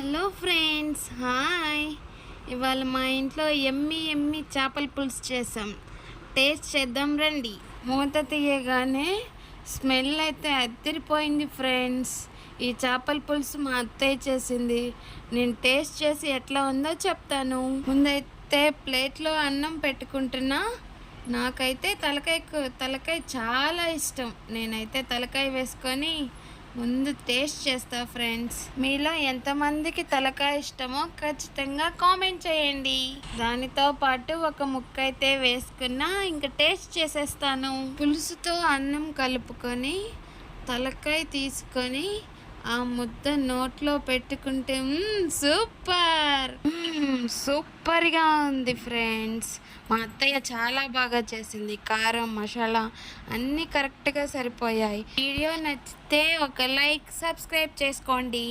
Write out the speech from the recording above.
Hello friends, hi. ఇవాళ మా ఇంట్లో ఎమ్మి ఎమ్మి చేపల పులుసు చేసాం. టేస్ట్ చేద్దాం రండి. మూత తీయగానే స్మెల్ అయితే అదిరిపోయింది ఫ్రెండ్స్. ఈ చేపల పులుసు మా అత్తయ్య చేసింది. నేను టేస్ట్ చేసి ఎట్లా ఉందో చెప్తాను. ముందైతే ప్లేట్లో అన్నం పెట్టుకుంటున్నా. నాకైతే తలకాయ చాలా ఇష్టం. నేనైతే తలకాయ వేసుకొని ముందు టేస్ట్ చేస్తా ఫ్రెండ్స్. మీలో ఎంతమందికి తలకాయ ఇష్టమో ఖచ్చితంగా కామెంట్ చేయండి. దానితో పాటు ఒక ముక్క అయితే వేసుకున్నా ఇంకా టేస్ట్ చేసేస్తాను. పులుసుతో అన్నం కలుపుకొని తలకాయ తీసుకొని ఆ ముద్ద నోట్లో పెట్టుకుంటే సూపర్గా ఉంది ఫ్రెండ్స్. మా అత్తయ్య చాలా బాగా చేసింది. కారం, మసాలా అన్నీ కరెక్ట్గా సరిపోయాయి. వీడియో నచ్చితే ఒక లైక్, సబ్స్క్రైబ్ చేసుకోండి.